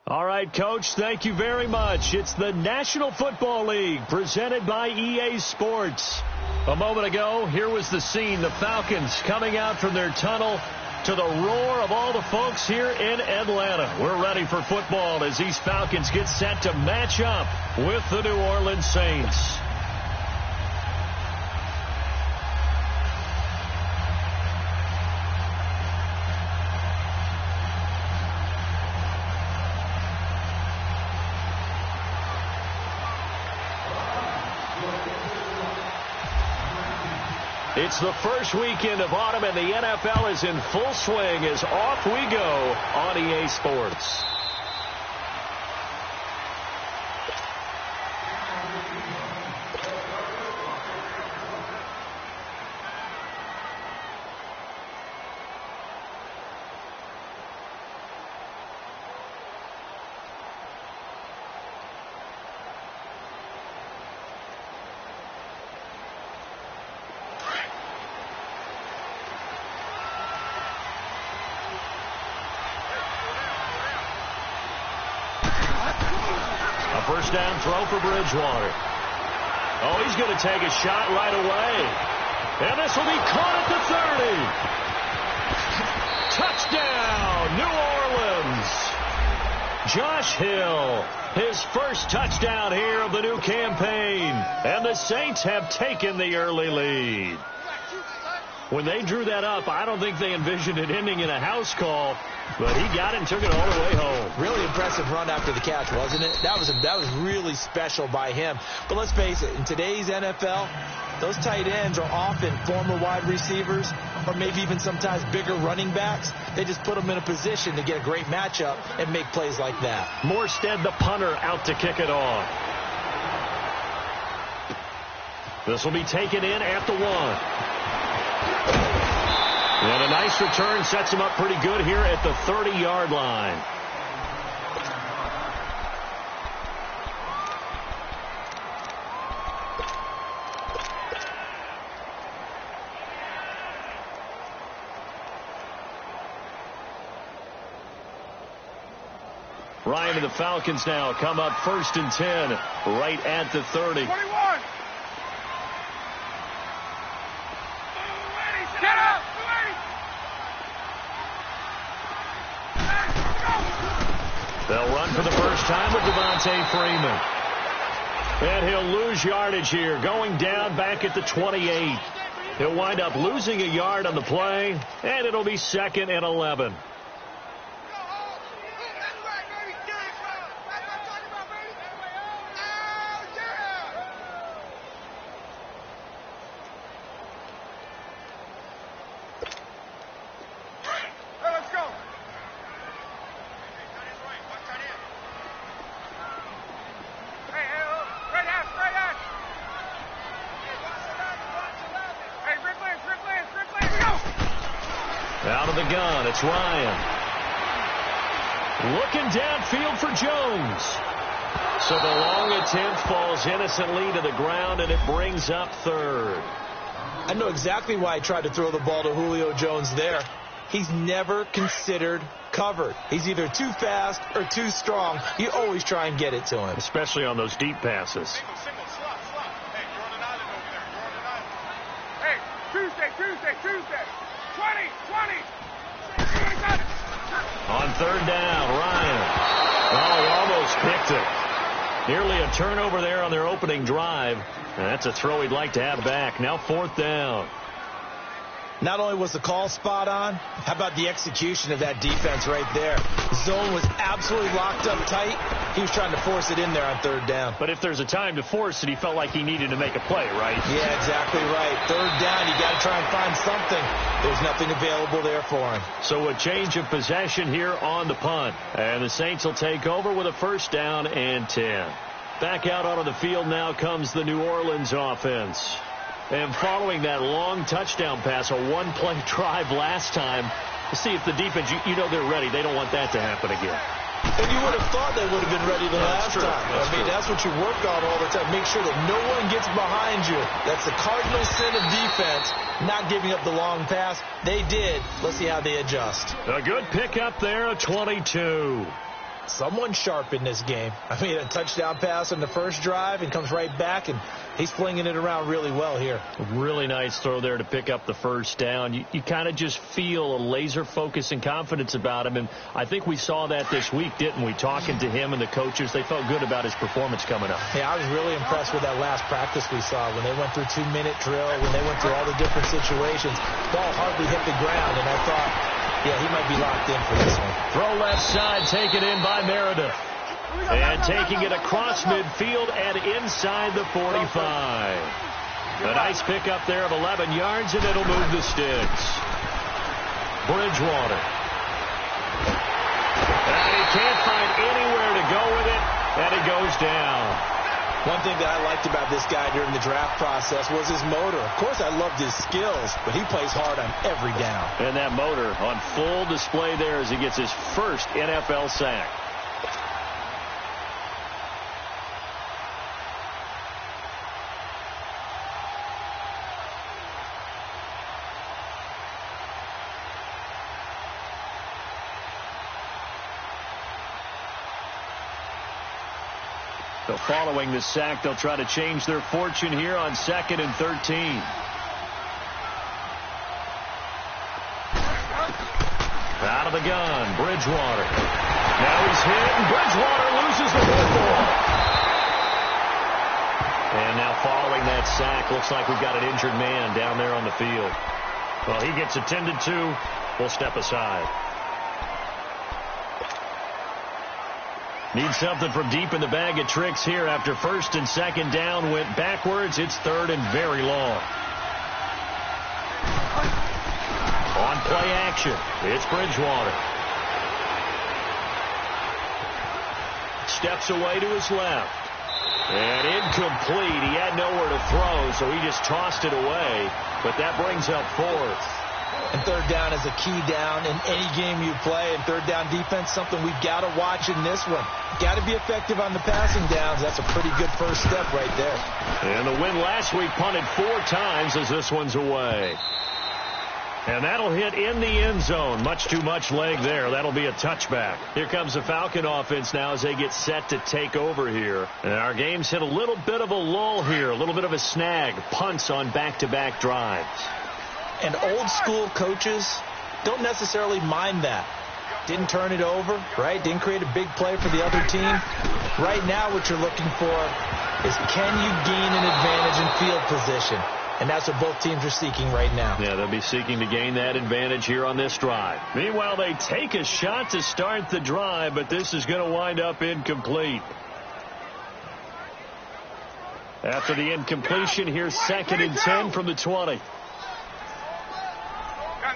All right, Coach, thank you very much. It's the National Football League presented by EA Sports. A moment ago, here was the scene. The Falcons coming out from their tunnel to the roar of all the folks here in Atlanta. We're ready for football as these Falcons get set to match up with the New Orleans Saints. It's the first weekend of autumn, and the NFL is in full swing as off we go on EA Sports. First down throw for Bridgewater. Oh, he's going to take a shot right away. And this will be caught at the 30. Touchdown, New Orleans. Josh Hill, his first touchdown here of the new campaign. And the Saints have taken the early lead. When they drew that up, I don't think they envisioned it ending in a house call, but he got it and took it all the way home. Really impressive run after the catch, wasn't it? That was really special by him. But let's face it, in today's NFL, those tight ends are often former wide receivers or maybe even sometimes bigger running backs. They just put them in a position to get a great matchup and make plays like that. Morstead, the punter, out to kick it off. This will be taken in at the 1. And a nice return sets him up pretty good here at the 30-yard line. Ryan and the Falcons now come up 1st and 10 right at the 30. 21. Get up! They'll run for the first time with Devontae Freeman. And he'll lose yardage here, going down back at the 28. He'll wind up losing a yard on the play, and it'll be 2nd and 11. Out of the gun, it's Ryan. Looking downfield for Jones. So the long attempt falls innocently to the ground, and it brings up 3rd. I know exactly why I tried to throw the ball to Julio Jones there. He's never considered covered. He's either too fast or too strong. You always try and get it to him. Especially on those deep passes. Single, slot. Hey, Jordan Island over there. Hey, Tuesday. 20. On 3rd down, Ryan. Oh, he almost picked it. Nearly a turnover there on their opening drive. And that's a throw he'd like to have back. Now 4th down. Not only was the call spot on, how about the execution of that defense right there? Zone was absolutely locked up tight. He was trying to force it in there on 3rd down. But if there's a time to force it, he felt like he needed to make a play, right? Yeah, exactly right. 3rd down, you got to try and find something. There's nothing available there for him. So a change of possession here on the punt. And the Saints will take over with a 1st down and 10. Back out onto the field now comes the New Orleans offense. And following that long touchdown pass, a one-play drive last time, to see if the defense, you know they're ready. They don't want that to happen again. And you would have thought they would have been ready the last time. That's what you work on all the time. Make sure that no one gets behind you. That's the cardinal sin of defense, not giving up the long pass. They did. Let's see how they adjust. A good pickup there, a 22. someone sharp in this game. I mean, a touchdown pass on the first drive and comes right back, and he's flinging it around really well here. Really nice throw there to pick up the first down. You kind of just feel a laser focus and confidence about him, and I think we saw that this week, didn't we? Talking to him and the coaches, they felt good about his performance coming up. Yeah, I was really impressed with that last practice we saw when they went through 2-minute drill, when they went through all the different situations. Ball hardly hit the ground, and I thought, yeah, he might be locked in for this one. Throw left side, taken in by Meredith. And taking it across midfield and inside the 45. A nice pickup there of 11 yards, and it'll move the sticks. Bridgewater. And he can't find anywhere to go with it, and it goes down. One thing that I liked about this guy during the draft process was his motor. Of course, I loved his skills, but he plays hard on every down. And that motor on full display there as he gets his first NFL sack. So following the sack, they'll try to change their fortune here on 2nd and 13. Out of the gun, Bridgewater. Now he's hit, and Bridgewater loses the football. And now following that sack, looks like we've got an injured man down there on the field. Well, he gets attended to. We'll step aside. Need something from deep in the bag of tricks here after 1st and 2nd down went backwards. It's 3rd and very long. On play action, it's Bridgewater. Steps away to his left. And incomplete. He had nowhere to throw, so he just tossed it away. But that brings up 4th. And 3rd down is a key down in any game you play. And 3rd down defense, something we've got to watch in this one. Got to be effective on the passing downs. That's a pretty good first step right there. And the win last week punted 4 times as this one's away. And that'll hit in the end zone. Much too much leg there. That'll be a touchback. Here comes the Falcon offense now as they get set to take over here. And our game's hit a little bit of a lull here. A little bit of a snag. Punts on back-to-back drives. And old school coaches don't necessarily mind that. Didn't turn it over, right? Didn't create a big play for the other team. Right now what you're looking for is, can you gain an advantage in field position? And that's what both teams are seeking right now. Yeah, they'll be seeking to gain that advantage here on this drive. Meanwhile, they take a shot to start the drive, but this is going to wind up incomplete. After the incompletion, here's 2nd and 10 from the 20.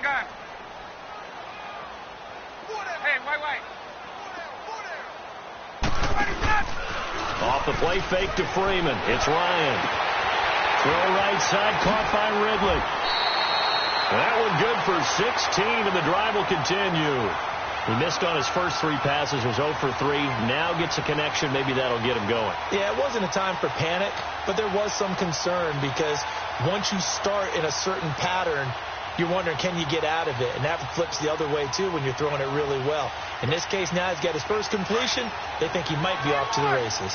Gun. Hey, wait. Off the play fake to Freeman. It's Ryan. Throw right side, caught by Ridley. That one good for 16, and the drive will continue. He missed on his first 3 passes, was 0 for 3. Now gets a connection. Maybe that'll get him going. Yeah, it wasn't a time for panic, but there was some concern because once you start in a certain pattern, you're wondering, can you get out of it? And that flips the other way, too, when you're throwing it really well. In this case, now he's got his first completion. They think he might be off to the races.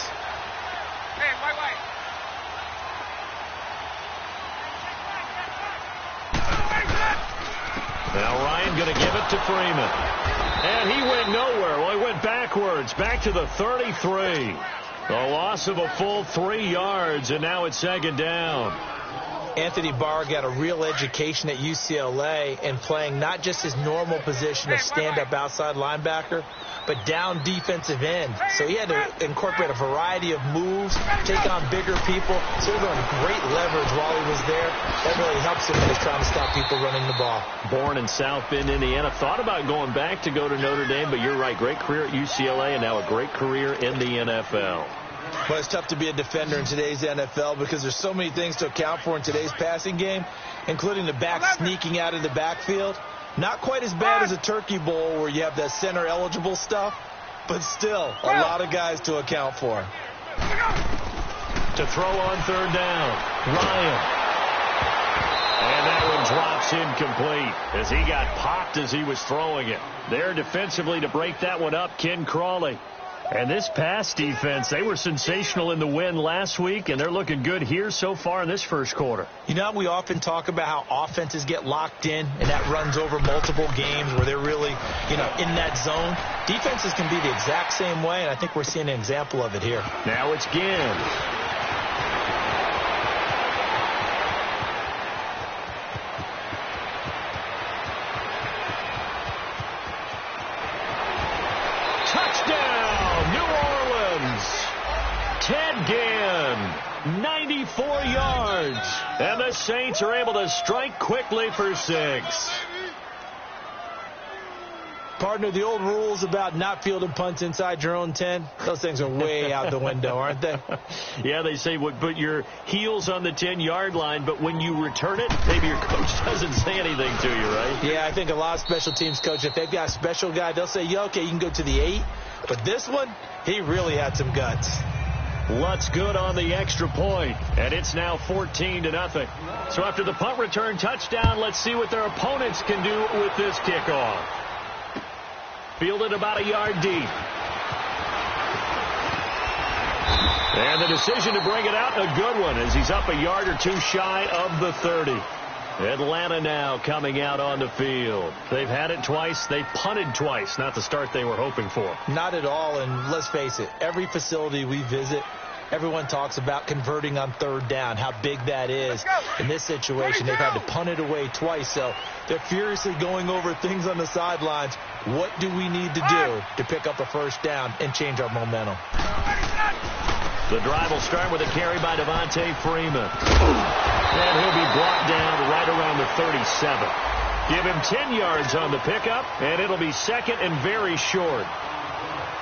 Hey, wait. Now Ryan going to give it to Freeman. And he went nowhere. Well, he went backwards, back to the 33. A loss of a full 3 yards, and now it's 2nd down. Anthony Barr got a real education at UCLA and playing not just his normal position of stand-up outside linebacker, but down defensive end. So he had to incorporate a variety of moves, take on bigger people. So he learned great leverage while he was there. That really helps him when he's trying to stop people running the ball. Born in South Bend, Indiana. Thought about going back to go to Notre Dame, but you're right. Great career at UCLA and now a great career in the NFL. Well, it's tough to be a defender in today's NFL because there's so many things to account for in today's passing game, including the back sneaking out of the backfield. Not quite as bad as a Turkey Bowl where you have that center-eligible stuff, but still a lot of guys to account for. To throw on 3rd down, Ryan. And that one drops That's incomplete as he got popped as he was throwing it. There defensively to break that one up, Ken Crawley. And this pass defense, they were sensational in the win last week, and they're looking good here so far in this first quarter. You know, we often talk about how offenses get locked in, and that runs over multiple games where they're really, in that zone. Defenses can be the exact same way, and I think we're seeing an example of it here. Now it's Ginn. Ted Ginn, 94 yards. And the Saints are able to strike quickly for 6. Partner, the old rules about not fielding punts inside your own 10, those things are way out the window, aren't they? Yeah, they say put your heels on the 10-yard line, but when you return it, maybe your coach doesn't say anything to you, right? Yeah, I think a lot of special teams coaches, if they've got a special guy, they'll say, yeah, okay, you can go to the 8. But this one, he really had some guts. Lutz good on the extra point, and it's now 14-0. So after the punt return touchdown, let's see what their opponents can do with this kickoff. Fielded about a yard deep. And the decision to bring it out, a good one, as he's up a yard or two shy of the 30. Atlanta now coming out on the field. They've had it twice. They punted twice. Not the start they were hoping for. Not at all, and let's face it, every facility we visit, everyone talks about converting on third down, how big that is. In this situation, they've had to punt it away twice, so they're furiously going over things on the sidelines. What do we need to do to pick up a first down and change our momentum? The drive will start with a carry by Devontae Freeman. And he'll be brought down right around the 37. Give him 10 yards on the pickup, and it'll be second and very short.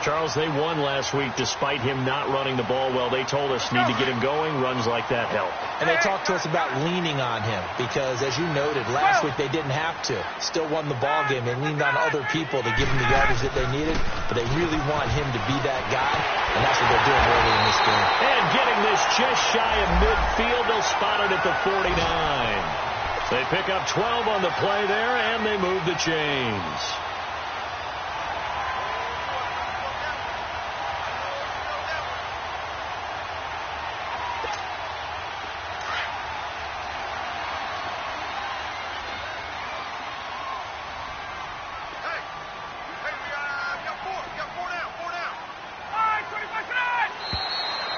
Charles, they won last week despite him not running the ball well. They told us need to get him going. Runs like that help. And they talked to us about leaning on him because, as you noted, last week they didn't have to. Still won the ball game. They leaned on other people to give them the yardage that they needed, but they really want him to be that guy, and that's what they're doing early in this game. And getting this just shy of midfield, they'll spot it at the 49. They pick up 12 on the play there, and they move the chains.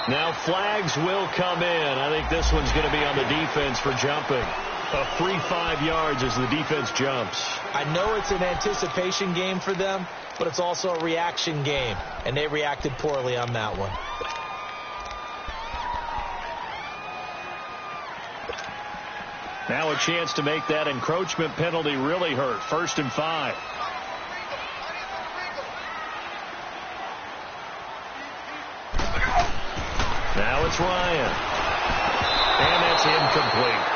Now flags will come in. I think this one's going to be on the defense for jumping. A free 5 yards as the defense jumps. I know it's an anticipation game for them, but it's also a reaction game, and they reacted poorly on that one. Now a chance to make that encroachment penalty really hurt. 1st and 5. Now it's Ryan. And that's incomplete.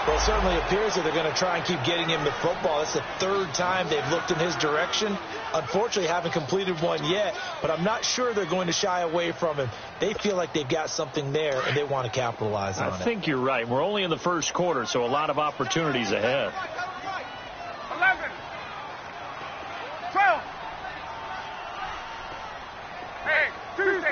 Well, it certainly appears that they're going to try and keep getting him the football. That's the 3rd time they've looked in his direction. Unfortunately, haven't completed one yet, but I'm not sure they're going to shy away from him. They feel like they've got something there, and they want to capitalize on it. I think you're right. We're only in the first quarter, so a lot of opportunities ahead. 11. 12. Hey, Tuesday.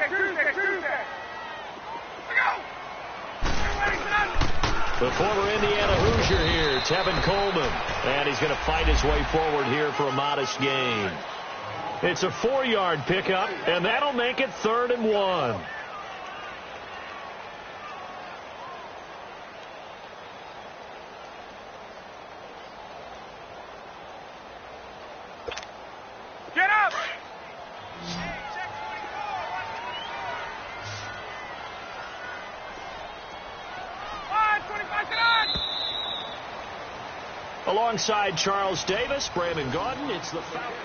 The former Indiana Hoosier here, Tevin Coleman. And he's going to fight his way forward here for a modest gain. It's a 4-yard pickup, and that'll make it 3rd and 1. Get up! Alongside Charles Davis, Brandon Gaudin, it's the Falcons.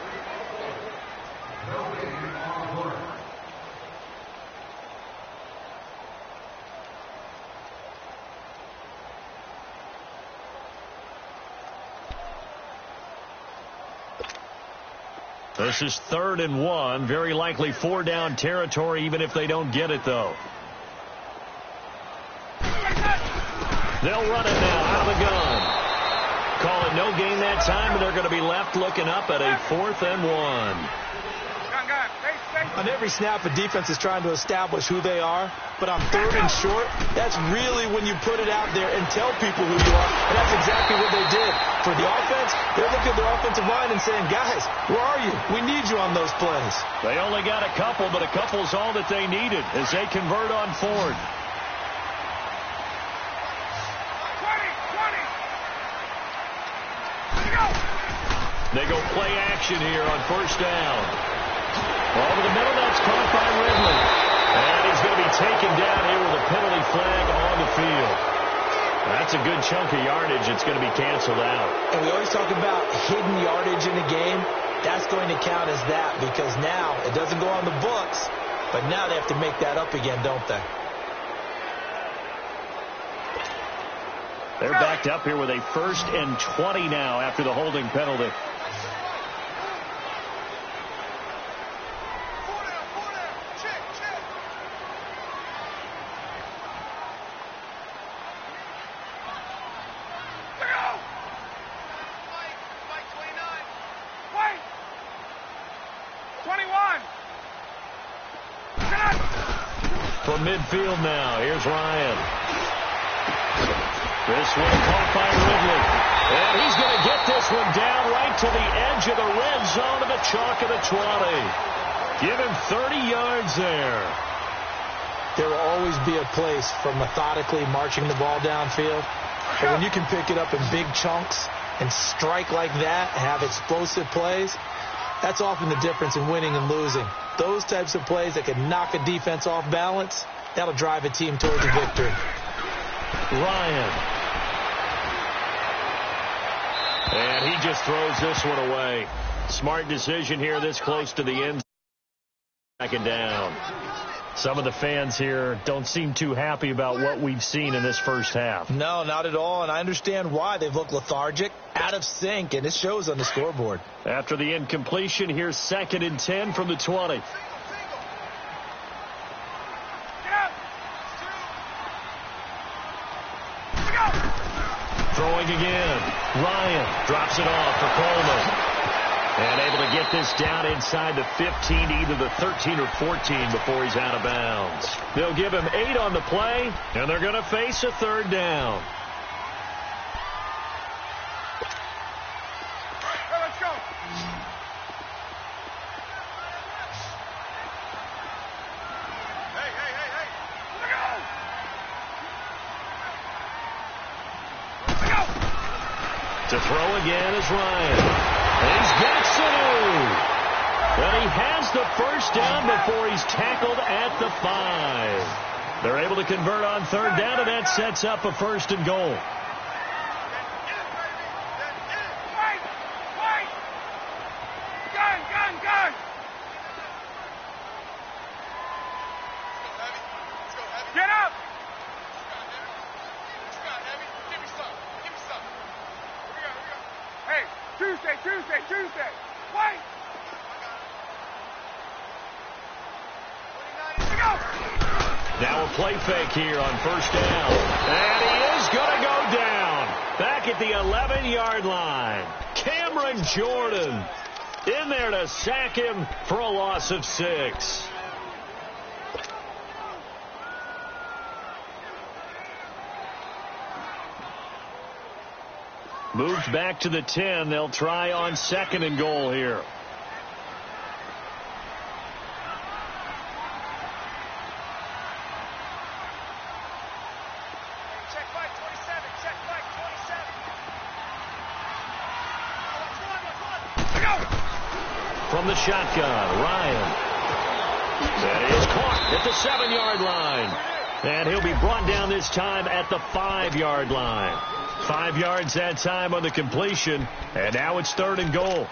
This is 3rd and 1. Very likely 4-down territory, even if they don't get it, though. They'll run it now out of the gun. Call No gain that time, and they're going to be left looking up at a 4th and 1. On every snap, a defense is trying to establish who they are, but on 3rd and short, that's really when you put it out there and tell people who you are, and that's exactly what they did. For the offense, they're looking at their offensive line and saying, guys, where are you? We need you on those plays. They only got a couple, but a couple's all that they needed as they convert on 4th. They go play action here on 1st down. Over the middle, that's caught by Ridley. And he's going to be taken down here with a penalty flag on the field. That's a good chunk of yardage. It's going to be canceled out. And we always talk about hidden yardage in a game. That's going to count as that because now it doesn't go on the books, but now they have to make that up again, don't they? They're backed up here with a 1st and 20 now after the holding penalty. From midfield now, here's Ryan. This one caught by Ridley. And he's going to get this one down right to the edge of the red zone of the chalk of the 20. Give him 30 yards there. There will always be a place for methodically marching the ball downfield. But when you can pick it up in big chunks and strike like that, have explosive plays, that's often the difference in winning and losing. Those types of plays that can knock a defense off balance, that'll drive a team towards a victory. Ryan. And he just throws this one away. Smart decision here this close to the end. Second down. Some of the fans here don't seem too happy about what we've seen in this first half. No, not at all, and I understand why. They've looked lethargic, out of sync, and it shows on the scoreboard. After the incompletion, here's 2nd and 10 from the 20. Throwing again. Ryan drops it off for Coleman. And able to get this down inside the 15, either the 13 or 14 before he's out of bounds. They'll give him 8 on the play, and they're going to face a 3rd down. Hey, let's go. Hey. Let's go. To throw again is Ryan. He's got Sanu. But he has the 1st down before he's tackled at the 5. They're able to convert on 3rd down, and that sets up a 1st and goal. Gun. Get up. Give me some. Hey, Tuesday. Wait. Now a play fake here on 1st down. And he is going to go down. Back at the 11-yard line. Cameron Jordan in there to sack him for a loss of 6. Moved back to the 10. They'll try on 2nd and goal here. Check Mike 27. From the shotgun, Ryan. That is caught at the 7-yard line. And he'll be brought down this time at the 5-yard line. 5 yards that time on the completion, and now it's 3rd and goal.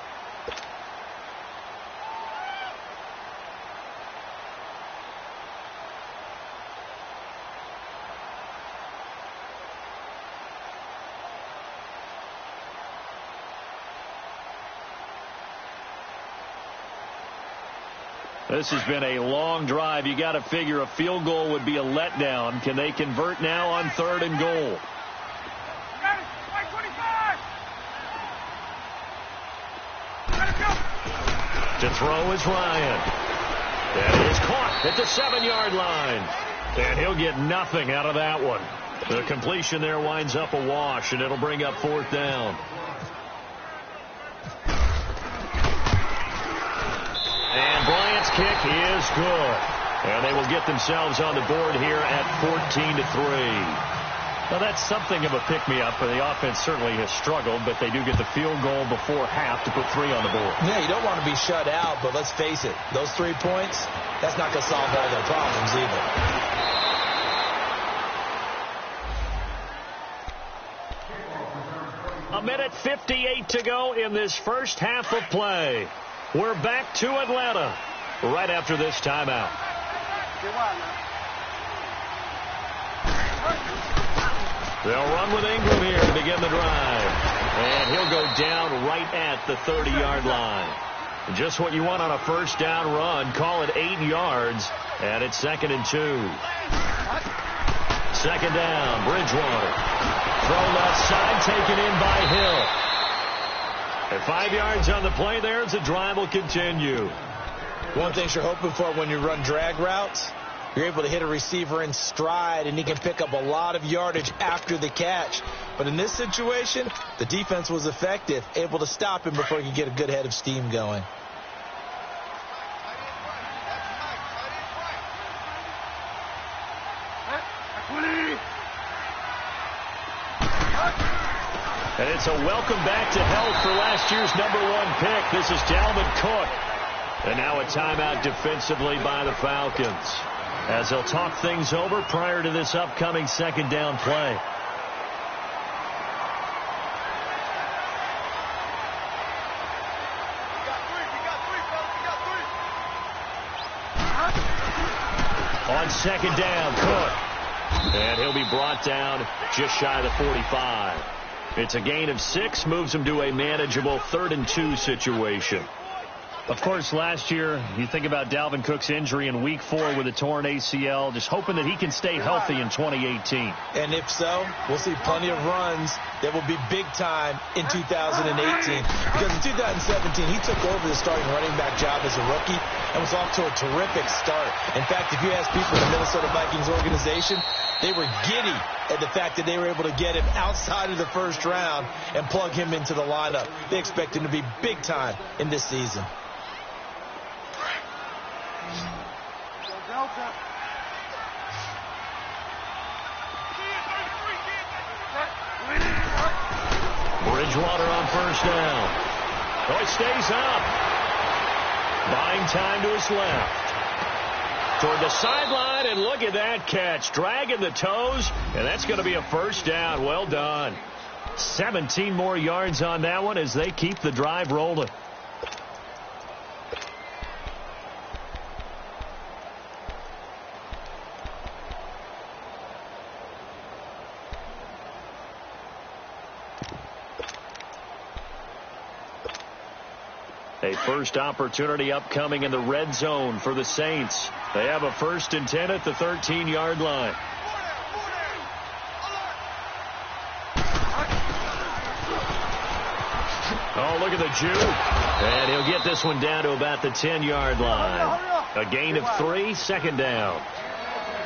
This has been a long drive. You got to figure a field goal would be a letdown. Can they convert now on 3rd and goal? To throw is Ryan. That is caught at the 7-yard line. And he'll get nothing out of that one. The completion there winds up a wash, and it'll bring up 4th down. And Bryant's kick is good. And they will get themselves on the board here at 14-3. Now, that's something of a pick-me-up. The offense certainly has struggled, but they do get the field goal before half to put 3 on the board. Yeah, you don't want to be shut out, but let's face it, those 3 points, that's not going to solve all their problems either. A minute 58 to go in this first half of play. We're back to Atlanta right after this timeout. They'll run with Ingram here to begin the drive. And he'll go down right at the 30-yard line. Just what you want on a first down run. Call it 8 yards. And it's 2nd and 2. 2nd down, Bridgewater. Throw left side, taken in by Hill. And 5 yards on the play there as the drive will continue. One thing you're hoping for when you run drag routes, you're able to hit a receiver in stride, and he can pick up a lot of yardage after the catch. But in this situation, the defense was effective, able to stop him before he could get a good head of steam going. And it's a welcome back to health for last year's #1 pick. This is Dalvin Cook. And now a timeout defensively by the Falcons, as they'll talk things over prior to this upcoming 2nd down play. On 2nd down, Cook. And he'll be brought down just shy of the 45. It's a gain of 6, moves him to a manageable 3rd and 2 situation. Of course, last year, you think about Dalvin Cook's injury in Week 4 with a torn ACL, just hoping that he can stay healthy in 2018. And if so, we'll see plenty of runs that will be big time in 2018. Because in 2017, he took over the starting running back job as a rookie and was off to a terrific start. In fact, if you ask people in the Minnesota Vikings organization, they were giddy at the fact that they were able to get him outside of the first round and plug him into the lineup. They expect him to be big time in this season. Bridgewater on first down. Oh, he stays up. Buying time to his left. Toward the sideline, and look at that catch. Dragging the toes, and that's going to be a first down. Well done. 17 more yards on that one as they keep the drive rolling. A first opportunity upcoming in the red zone for the Saints. They have a 1st and 10 at the 13-yard line. Oh, look at the juke. And he'll get this one down to about the 10-yard line. A gain of 3, 2nd down.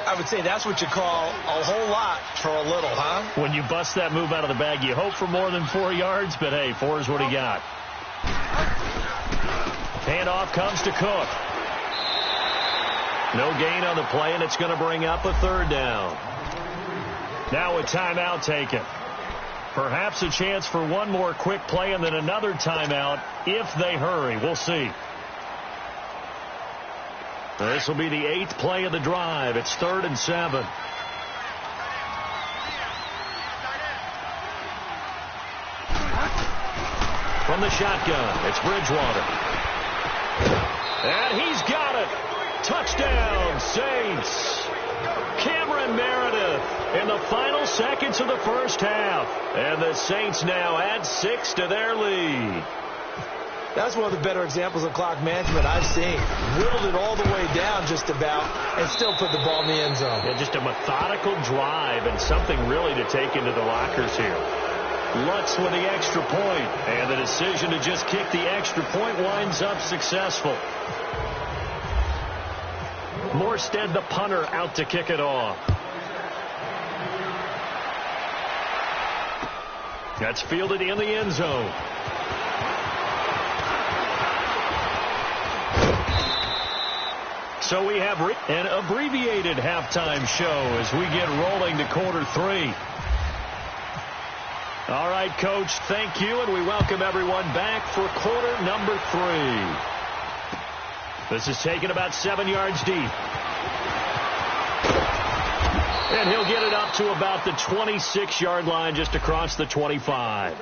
I would say that's what you call a whole lot for a little, huh? When you bust that move out of the bag, you hope for more than 4 yards, but hey, 4 is what he got. Handoff comes to Cook. No gain on the play, and it's going to bring up a 3rd down. Now a timeout taken. Perhaps a chance for one more quick play and then another timeout if they hurry. We'll see. This will be the 8th play of the drive. It's 3rd and 7. From the shotgun, it's Bridgewater. And he's got it. Touchdown, Saints. Cameron Meredith in the final seconds of the first half. And the Saints now add 6 to their lead. That's one of the better examples of clock management I've seen. Whittled it all the way down just about and still put the ball in the end zone. Yeah, just a methodical drive and something really to take into the lockers here. Lutz with the extra point. And the decision to just kick the extra point winds up successful. Morstead, the punter, out to kick it off. That's fielded in the end zone. So we have an abbreviated halftime show as we get rolling to quarter 3. All right, Coach, thank you, and we welcome everyone back for quarter number 3. This is taken about 7 yards deep. And he'll get it up to about the 26-yard line, just across the 25.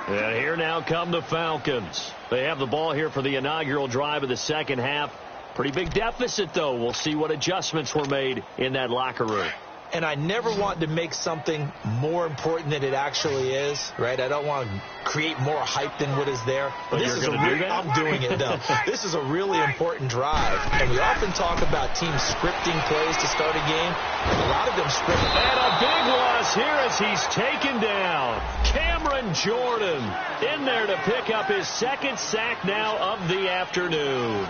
And here now come the Falcons. They have the ball here for the inaugural drive of the second half. Pretty big deficit, though. We'll see what adjustments were made in that locker room. And I never want to make something more important than it actually is, right? I don't want to create more hype than what is there. But this is I'm doing it, though. This is a really important drive. And we often talk about teams scripting plays to start a game. A lot of them script. And a big loss here as he's taken down. Cameron Jordan in there to pick up his second sack now of the afternoon.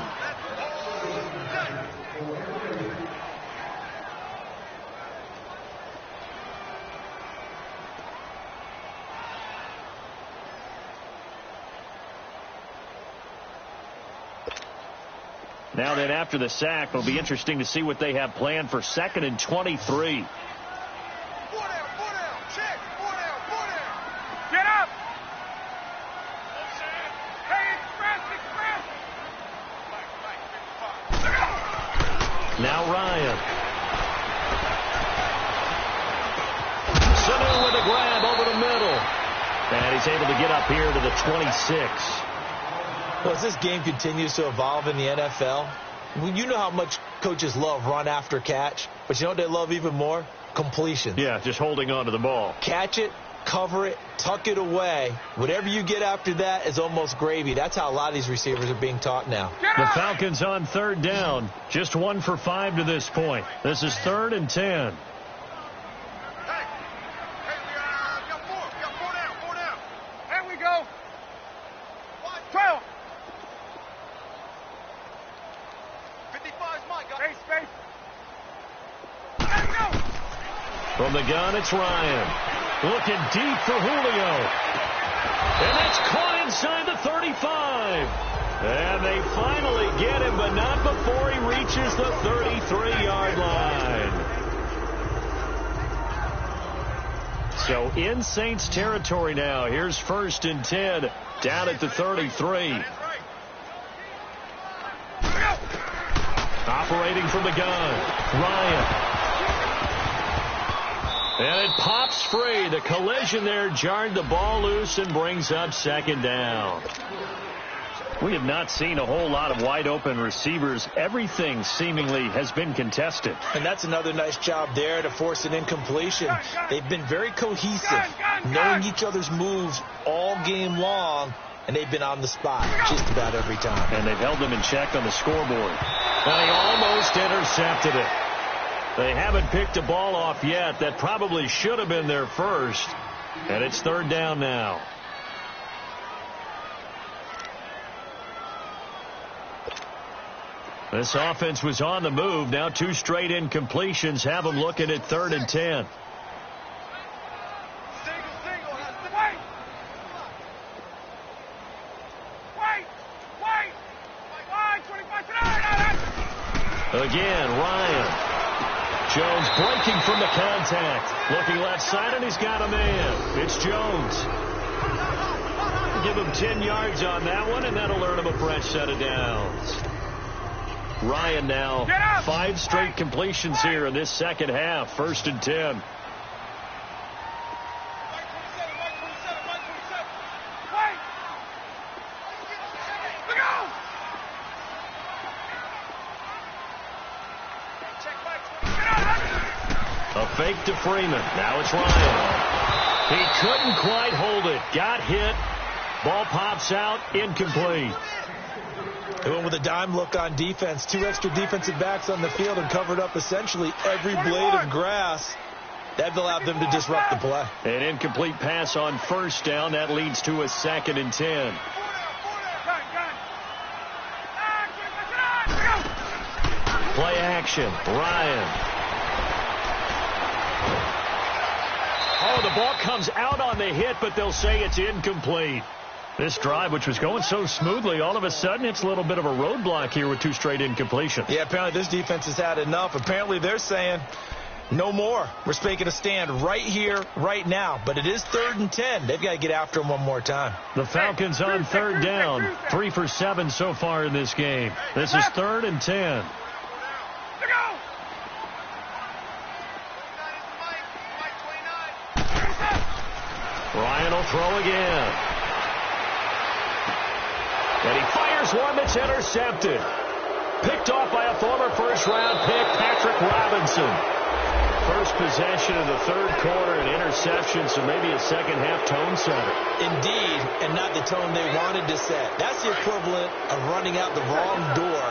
Now then, after the sack, it'll be interesting to see what they have planned for 2nd and 23. Get up! Hey, express! Now Ryan. Sanu with a grab over the middle. And he's able to get up here to the 26. Well, as this game continues to evolve in the NFL, you know how much coaches love run after catch, but you know what they love even more? Completion. Yeah, just holding on to the ball. Catch it, cover it, tuck it away. Whatever you get after that is almost gravy. That's how a lot of these receivers are being taught now. The Falcons on 3rd down. Just 1 for 5 to this point. This is 3rd and 10. From the gun, it's Ryan. Looking deep for Julio. And that's caught inside the 35. And they finally get him, but not before he reaches the 33-yard line. So in Saints territory now. Here's 1st and 10 down at the 33. Operating from the gun, Ryan. And it pops free. The collision there jarred the ball loose and brings up 2nd down. We have not seen a whole lot of wide open receivers. Everything seemingly has been contested. And that's another nice job there to force an incompletion. They've been very cohesive, knowing each other's moves all game long, and they've been on the spot just about every time. And they've held them in check on the scoreboard. And he almost intercepted it. They haven't picked a ball off yet. That probably should have been their first. And it's 3rd down now. This offense was on the move. Now 2 straight incompletions have them looking at 3rd and 10. Again, Ryan. Jones breaking from the contact. Looking left side, and he's got a man. It's Jones. Give him 10 yards on that one, and that'll earn him a fresh set of downs. Ryan now 5 straight completions here in this second half. 1st and 10. A fake to Freeman. Now it's Ryan. He couldn't quite hold it. Got hit. Ball pops out. Incomplete. They went with a dime look on defense. 2 extra defensive backs on the field and covered up essentially every blade of grass. That allowed them to disrupt the play. An incomplete pass on first down. That leads to a 2nd and 10. Play action. Ryan. Oh, the ball comes out on the hit, but they'll say it's incomplete. This drive, which was going so smoothly, all of a sudden it's a little bit of a roadblock here with 2 straight incompletions. Yeah, apparently this defense has had enough. Apparently they're saying no more. We're making a stand right here, right now. But it is 3rd and 10. They've got to get after them one more time. The Falcons on 3rd down. 3 for 7 so far in this game. This is 3rd and 10. Ryan will throw again. And he fires one that's intercepted. Picked off by a former first-round pick, Patrick Robinson. First possession of the 3rd quarter, an interception, so maybe a second-half tone setter. Indeed, and not the tone they wanted to set. That's the equivalent of running out the wrong door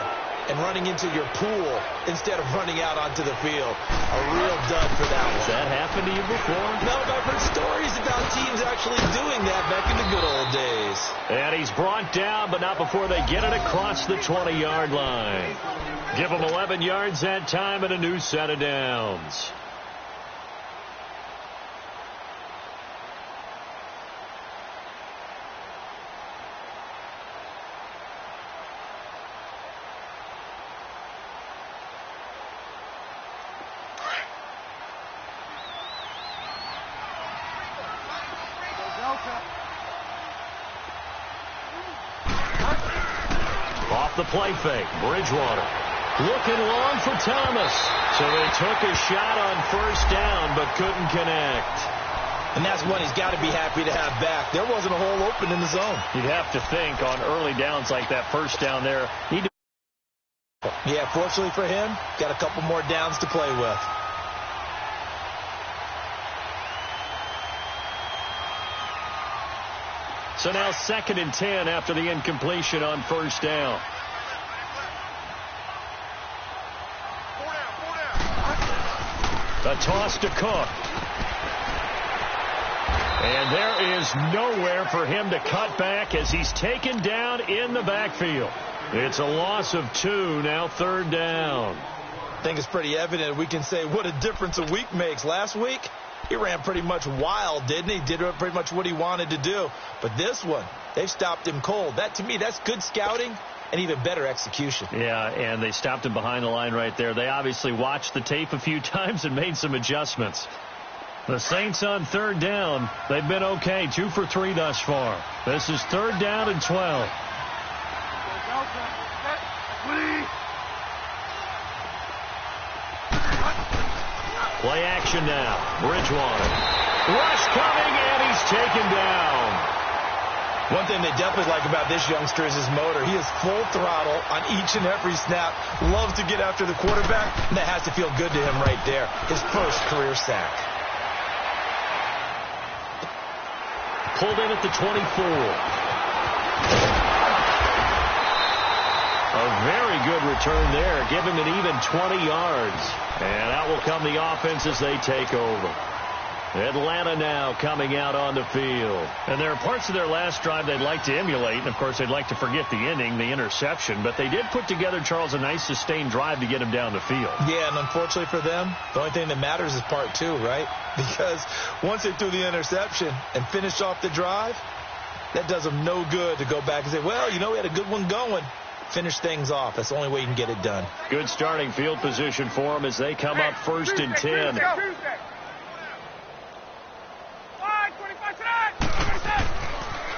and running into your pool instead of running out onto the field. A real dud for that one. Has that happened to you before? No, but I've heard stories about teams actually doing that back in the good old days. And he's brought down, but not before they get it across the 20-yard line. Give him 11 yards that time and a new set of downs. Off the play fake, Bridgewater looking long for Thomas. So they took a shot on first down but couldn't connect. And that's one he's got to be happy to have back. There wasn't a hole open in the zone. You'd have to think on early downs like that first down there. Yeah, fortunately for him, got a couple more downs to play with. So now 2nd and 10 after the incompletion on first down. A toss to Cook. And there is nowhere for him to cut back as he's taken down in the backfield. It's a loss of 2, now 3rd down. I think it's pretty evident. We can say what a difference a week makes. Last week, he ran pretty much wild, didn't he? Did pretty much what he wanted to do. But this one, they've stopped him cold. That, to me, that's good scouting and even better execution. Yeah, and they stopped him behind the line right there. They obviously watched the tape a few times and made some adjustments. The Saints on 3rd down. They've been okay. 2 for 3 thus far. This is 3rd down and 12. Play action now. Bridgewater. Rush coming, and he's taken down. One thing they definitely like about this youngster is his motor. He is full throttle on each and every snap. Loves to get after the quarterback. And that has to feel good to him right there. His first career sack. Pulled in at the 24. A very good return there. Give him an even 20 yards. And out will come the offense as they take over. Atlanta now coming out on the field. And there are parts of their last drive they'd like to emulate. And, of course, they'd like to forget the inning, the interception. But they did put together, Charles, a nice sustained drive to get him down the field. Yeah, and unfortunately for them, the only thing that matters is part 2, right? Because once they threw the interception and finished off the drive, that does them no good to go back and say, well, you know, we had a good one going. Finish things off. That's the only way you can get it done. Good starting field position for them as they come up 1st and 10.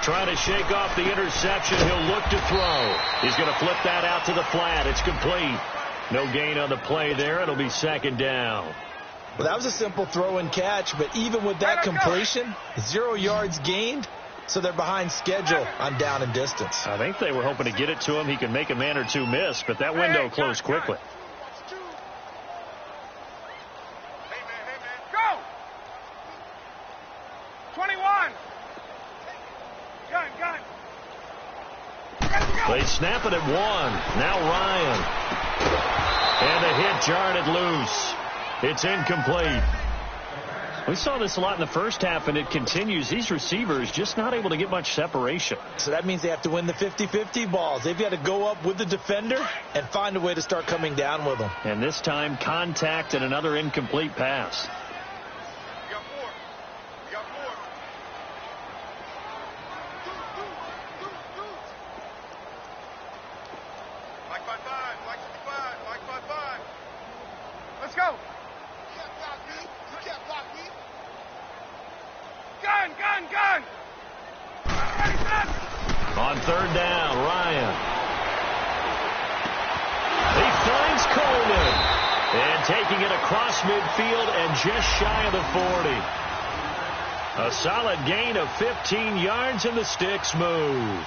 Trying to shake off the interception. He'll look to throw. He's going to flip that out to the flat. It's complete. No gain on the play there. It'll be 2nd down. Well, that was a simple throw and catch, but even with that completion, 0 yards gained, so they're behind schedule on down and distance. I think they were hoping to get it to him. He can make a man or two miss, but that window closed quickly. Go! 21. Gun. They snap it at 1. Now Ryan. And the hit jarred it loose. It's incomplete. We saw this a lot in the first half, and it continues. These receivers just not able to get much separation. So that means they have to win the 50-50 balls. They've got to go up with the defender and find a way to start coming down with them. And this time, contact and another incomplete pass. Let's go. Gun. Ready, set. On third down, Ryan. He finds Coleman. And taking it across midfield and just shy of the 40. A solid gain of 15 yards, and the sticks move.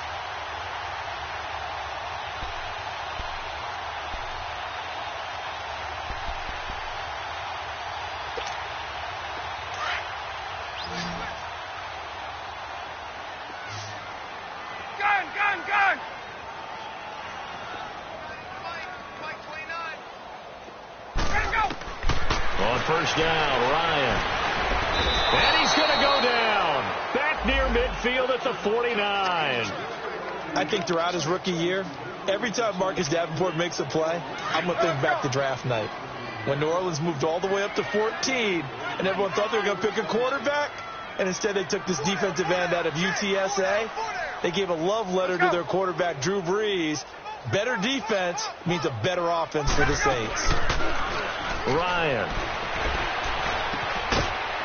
Gun. Ready, go. On first down, Ryan. And he's going to go down. Back near midfield at the 49. I think throughout his rookie year, every time Marcus Davenport makes a play, I'm going to think back to draft night. When New Orleans moved all the way up to 14, and everyone thought they were going to pick a quarterback, and instead they took this defensive end out of UTSA. They gave a love letter to their quarterback, Drew Brees. Better defense means a better offense for the Saints. Ryan.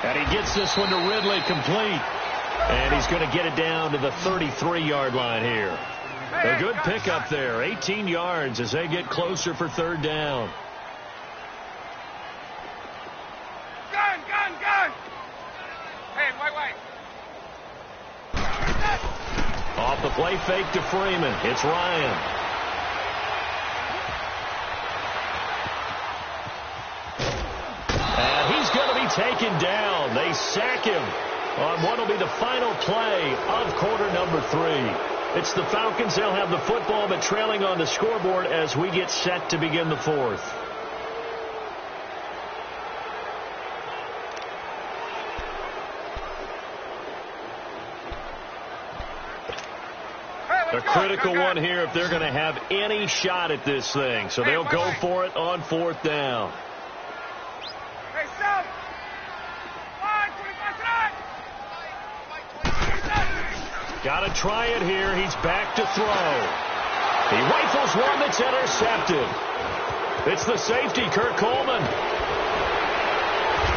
And he gets this one to Ridley complete. And he's going to get it down to the 33-yard line here. A good pickup there. 18 yards as they get closer for third down. Gun. Hey, wait. Off the play fake to Freeman. It's Ryan. And he's going to be taken down. They sack him on what will be the final play of quarter number 3. It's the Falcons. They'll have the football, but trailing on the scoreboard as we get set to begin the fourth. A critical one here if they're going to have any shot at this thing. So they'll go for it on fourth down. Hey, stop. 25. Got to try it here. He's back to throw. He rifles one that's intercepted. It's the safety, Kurt Coleman.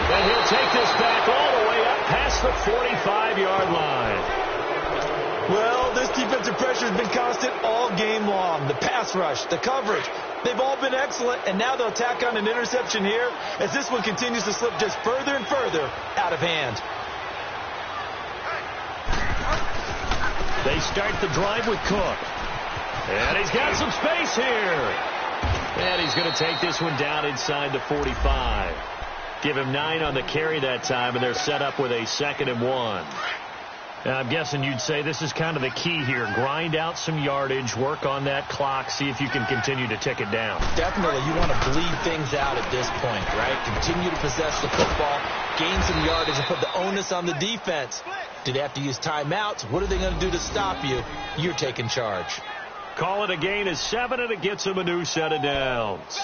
And he'll take this back all the way up past the 45-yard line. Well, this defensive pressure has been constant all game long. The pass rush, the coverage, they've all been excellent, and now they'll tack on an interception here as this one continues to slip just further and further out of hand. They start the drive with Cook. And he's got some space here. And he's going to take this one down inside the 45. Give him 9 on the carry that time, and they're set up with a 2nd and 1. Now, I'm guessing you'd say this is kind of the key here. Grind out some yardage, work on that clock, see if you can continue to tick it down. Definitely. You want to bleed things out at this point, right? Continue to possess the football, gain some yardage, and put the onus on the defense. Do they have to use timeouts? What are they going to do to stop you? You're taking charge. Call it a gain of 7, and it gets him a new set of downs.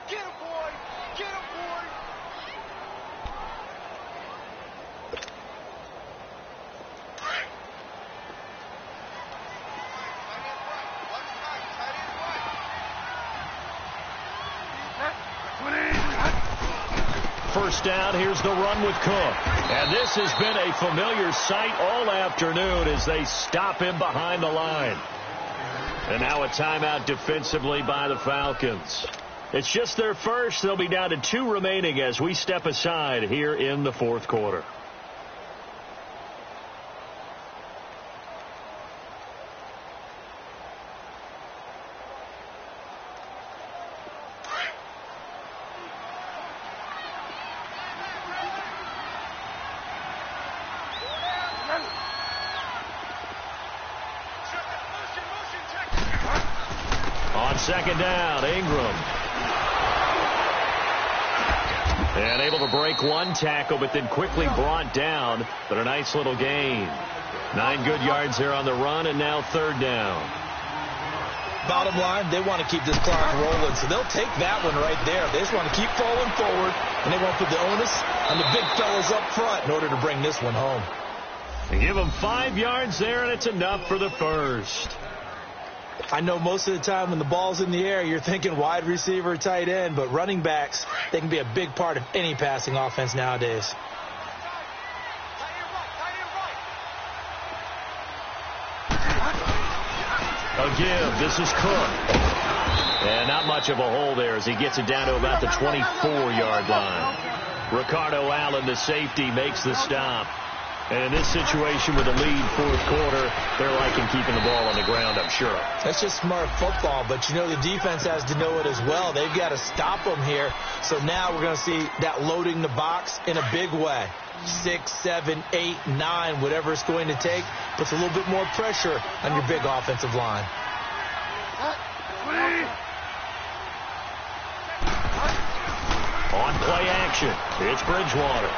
Get him, boy. Get him, boy. First down, here's the run with Cook. And this has been a familiar sight all afternoon as they stop him behind the line. And now a timeout defensively by the Falcons. It's just their first. They'll be down to 2 remaining as we step aside here in the fourth quarter. On second down, Ingram. And able to break one tackle, but then quickly brought down. But a nice little gain. 9 good yards there on the run, and now 3rd down. Bottom line, they want to keep this clock rolling, so they'll take that one right there. They just want to keep falling forward, and they want to put the onus on the big fellas up front in order to bring this one home. They give them 5 yards there, and it's enough for the first. I know most of the time when the ball's in the air, you're thinking wide receiver, tight end, but running backs, they can be a big part of any passing offense nowadays. A give. This is Cook. And not much of a hole there as he gets it down to about the 24-yard line. Ricardo Allen, the safety, makes the stop. And in this situation with a lead 4th quarter, they're liking keeping the ball on the ground, I'm sure. That's just smart football, but you know the defense has to know it as well. They've got to stop them here. So now we're going to see that loading the box in a big way. 6, 7, 8, 9, whatever it's going to take, puts a little bit more pressure on your big offensive line. On play action, it's Bridgewater.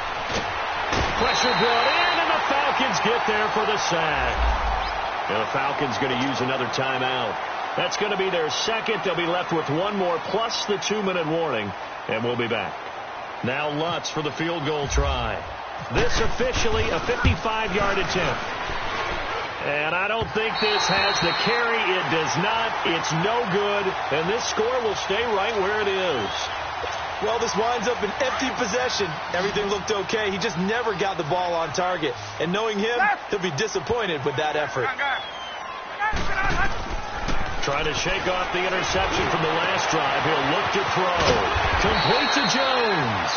Pressure brought in, and the Falcons get there for the sack. And the Falcons going to use another timeout. That's going to be their second. They'll be left with one more plus the 2-minute warning, and we'll be back. Now Lutz for the field goal try. This officially a 55-yard attempt. And I don't think this has the carry. It does not. It's no good. And this score will stay right where it is. Well, this winds up an empty possession. Everything looked okay. He just never got the ball on target. And knowing him, he'll be disappointed with that effort. Trying to shake off the interception from the last drive. He'll look to throw. Complete to Jones.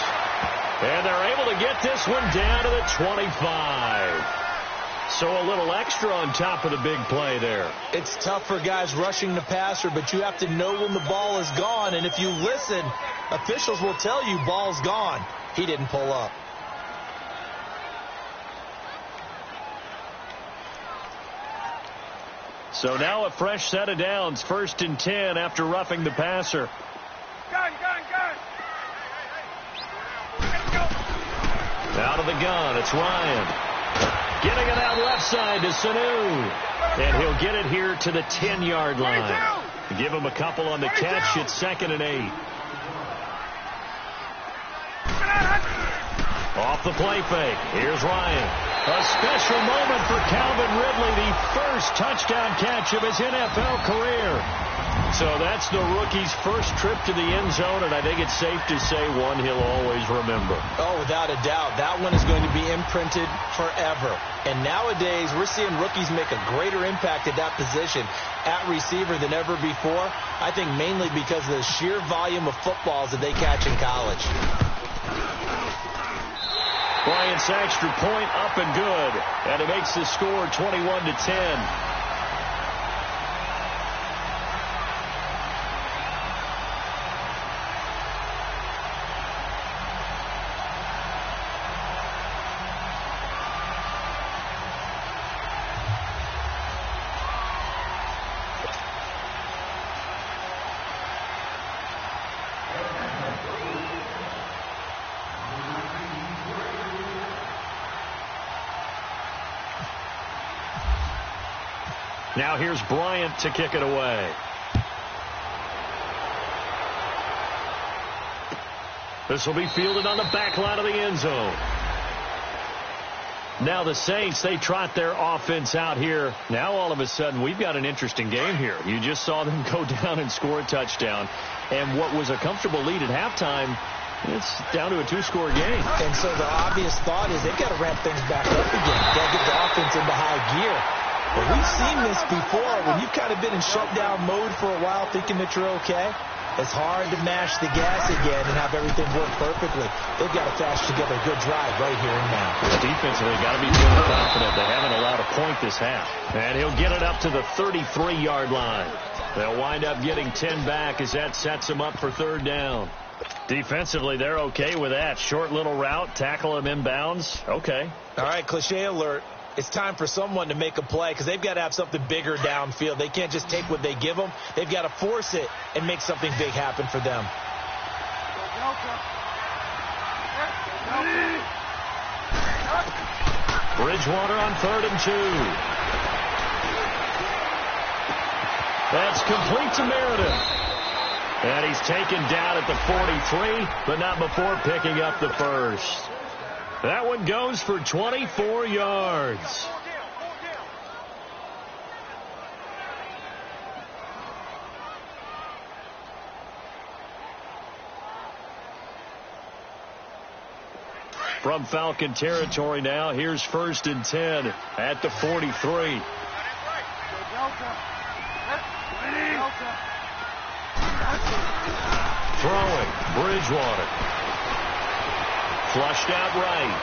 And they're able to get this one down to the 25. So a little extra on top of the big play there. It's tough for guys rushing the passer, but you have to know when the ball is gone. And if you listen, officials will tell you ball's gone. He didn't pull up. So now a fresh set of downs. 1st and 10 after roughing the passer. Gun. Out of the gun, it's Ryan. Getting it out left side to Sanu. And he'll get it here to the 10-yard line. Give him a couple on the catch. It's 2nd and 8. Off the play fake. Here's Ryan. A special moment for Calvin Ridley, the first touchdown catch of his NFL career. So that's the rookie's first trip to the end zone, and I think it's safe to say one he'll always remember. Oh, without a doubt. That one is going to be imprinted forever. And nowadays, we're seeing rookies make a greater impact at that position at receiver than ever before. I think mainly because of the sheer volume of footballs that they catch in college. Bryant's extra point up and good. And it makes the score 21-10. Now here's Bryant to kick it away. This will be fielded on the back line of the end zone. Now the Saints, they trot their offense out here. Now all of a sudden we've got an interesting game here. You just saw them go down and score a touchdown. And what was a comfortable lead at halftime, it's down to a 2-score game. And so the obvious thought is they've got to ramp things back up again. Got to get the offense into high gear. But we've seen this before when you've kind of been in shutdown mode for a while thinking that you're okay. It's hard to mash the gas again and have everything work perfectly. They've got to flash together a good drive right here and now. Defensively, got to be feeling confident. They haven't allowed a point this half. And he'll get it up to the 33-yard line. They'll wind up getting 10 back as that sets them up for 3rd down. Defensively, they're okay with that. Short little route, tackle him inbounds. Okay. All right, cliche alert. It's time for someone to make a play because they've got to have something bigger downfield. They can't just take what they give them. They've got to force it and make something big happen for them. Bridgewater on 3rd and 2. That's complete to Meredith. And he's taken down at the 43, but not before picking up the first. That one goes for 24 yards. From Falcon territory now, here's 1st and 10 at the 43. Throwing, Bridgewater. Flushed out right.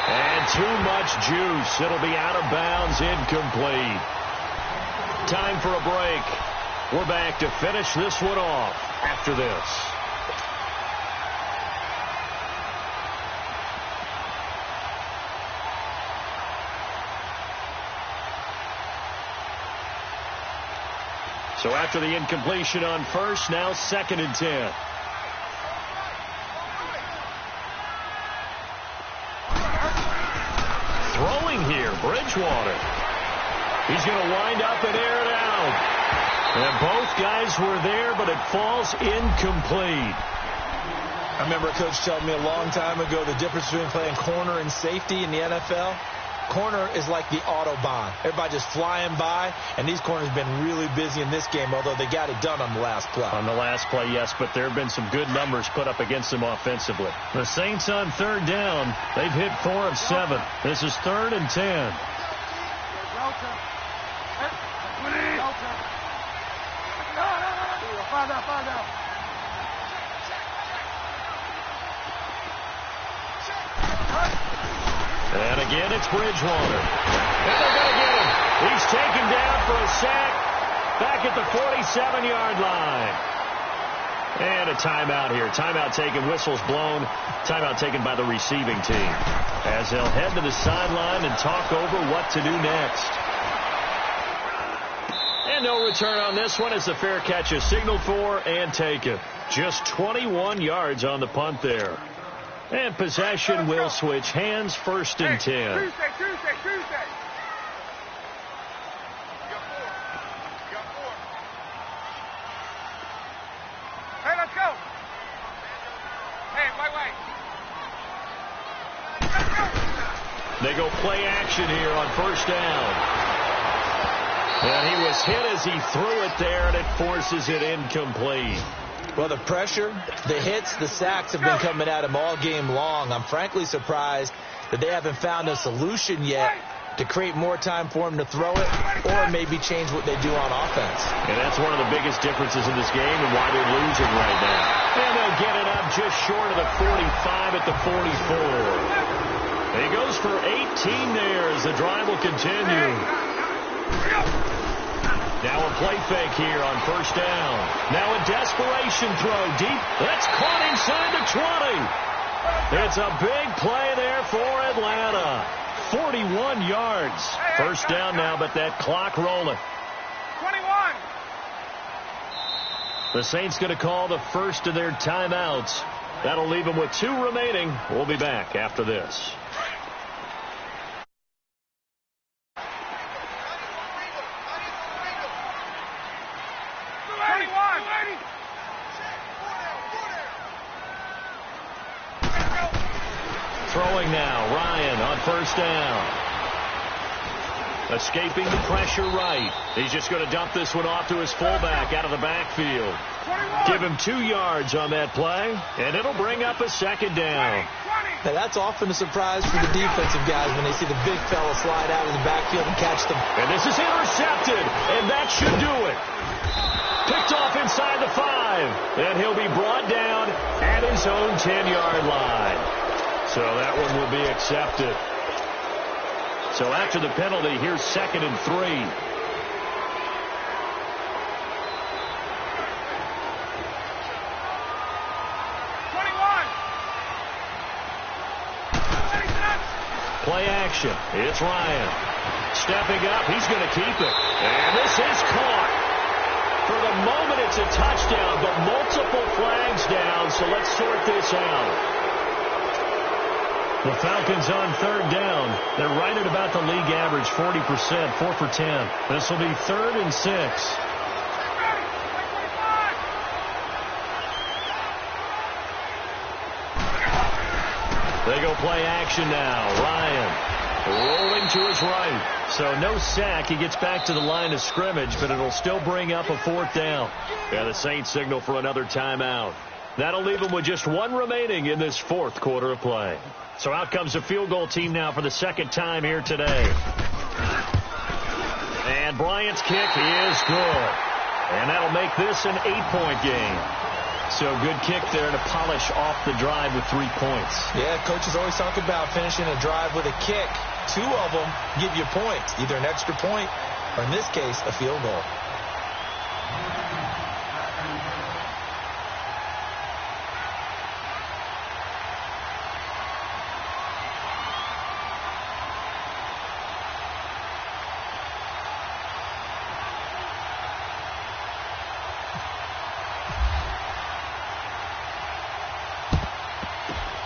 And too much juice. It'll be out of bounds, incomplete. Time for a break. We're back to finish this one off after this. So after the incompletion on first, now 2nd and 10. Throwing here, Bridgewater. He's going to wind up and air it out. And both guys were there, but it falls incomplete. I remember a coach telling me a long time ago the difference between playing corner and safety in the NFL. Corner is like the Autobahn. Everybody just flying by, and these corners have been really busy in this game, although they got it done on the last play. On the last play, yes, but there have been some good numbers put up against them offensively. The Saints on 3rd down. They've hit 4 of 7. This is 3rd and 10. And again, it's Bridgewater. And they're going to get him. He's taken down for a sack back at the 47-yard line. And a timeout here. Timeout taken, whistles blown. Timeout taken by the receiving team as they'll head to the sideline and talk over what to do next. And no return on this one as the fair catch is signaled for and taken. Just 21 yards on the punt there. And possession will switch hands, 1st and 10. Tuesday. You got 4. Hey, let's go. Hey, wait. Let's go. They go play action here on 1st down. And he was hit as he threw it there, and it forces it incomplete. Well, the pressure, the hits, the sacks have been coming at him all game long. I'm frankly surprised that they haven't found a solution yet to create more time for him to throw it or maybe change what they do on offense. And that's one of the biggest differences in this game and why they're losing right now. And they'll get it up just short of the 45 at the 44. He goes for 18 there as the drive will continue. Now a play fake here on 1st down. Now a desperation throw deep. That's caught inside the 20. It's a big play there for Atlanta. 41 yards. 1st down now, but that clock rolling. 21. The Saints going to call the first of their timeouts. That'll leave them with 2 remaining. We'll be back after this. Throwing now, Ryan on 1st down. Escaping the pressure right. He's just going to dump this one off to his fullback out of the backfield. 21. Give him 2 yards on that play, and it'll bring up a 2nd down. 20. Now, that's often a surprise for the defensive guys when they see the big fella slide out of the backfield and catch them. And this is intercepted, and that should do it. Picked off inside the 5, and he'll be brought down at his own 10-yard line. So that one will be accepted. So after the penalty, here's 2nd and 3. 21. Play action. It's Ryan. Stepping up. He's going to keep it. And this is caught. For the moment, it It's a touchdown, but multiple flags down, so let's sort this out. The Falcons on third down. They're right at about the league average, 40%, 4 for 10. This will be 3rd and 6. They go play action now. Ryan rolling to his right. So no sack. He gets back to the line of scrimmage, but it'll still bring up a 4th down. Yeah, the Saints signal for another timeout. That'll leave them with just 1 remaining in this 4th quarter of play. So out comes the field goal team now for the 2nd time here today. And Bryant's kick is good. And that'll make this an 8-point game. So good kick there to polish off the drive with 3 points. Yeah, coaches always talk about finishing a drive with a kick. 2 of them give you points, either an extra point or, in this case, a field goal.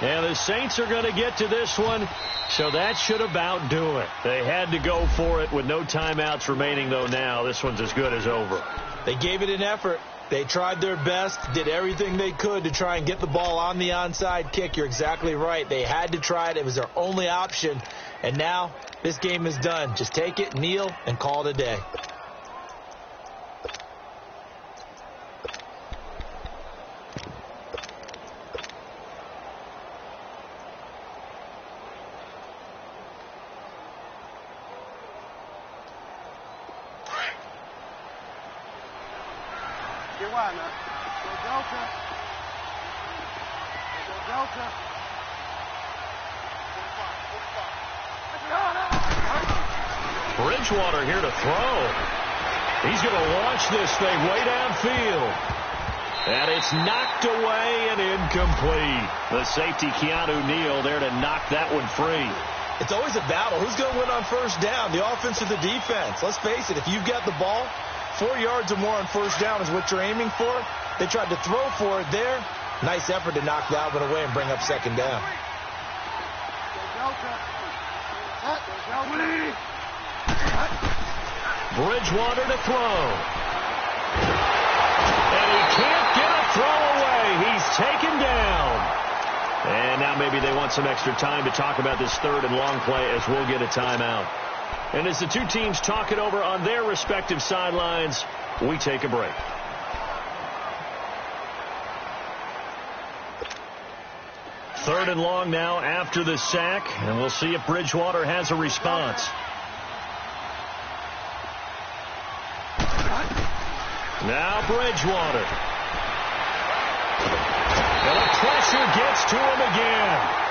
And the Saints are going to get to this one, so that should about do it. They had to go for it with no timeouts remaining, though. Now this one's as good as over. They gave it an effort. They tried their best, did everything they could to try and get the ball on the onside kick. You're exactly right. They had to try it. It was their only option. And now this game is done. Just take it, kneel, and call it a day. Bridgewater here to throw. He's going to launch this thing way downfield. And it's knocked away and incomplete. The safety, Keanu Neal, there to knock that one free. It's always a battle. Who's going to win on first down, the offense or the defense? Let's face it, if you've got the ball, 4 yards or more on first down is what you're aiming for. They tried to throw for it there. Nice effort to knock that one away and bring up 2nd down. Bridgewater to throw. And he can't get a throw away. He's taken down. And now maybe they want some extra time to talk about this 3rd and long play as we'll get a timeout. And as the 2 teams talk it over on their respective sidelines, we take a break. Third and long now after the sack, and we'll see if Bridgewater has a response. Now Bridgewater. And the pressure gets to him again.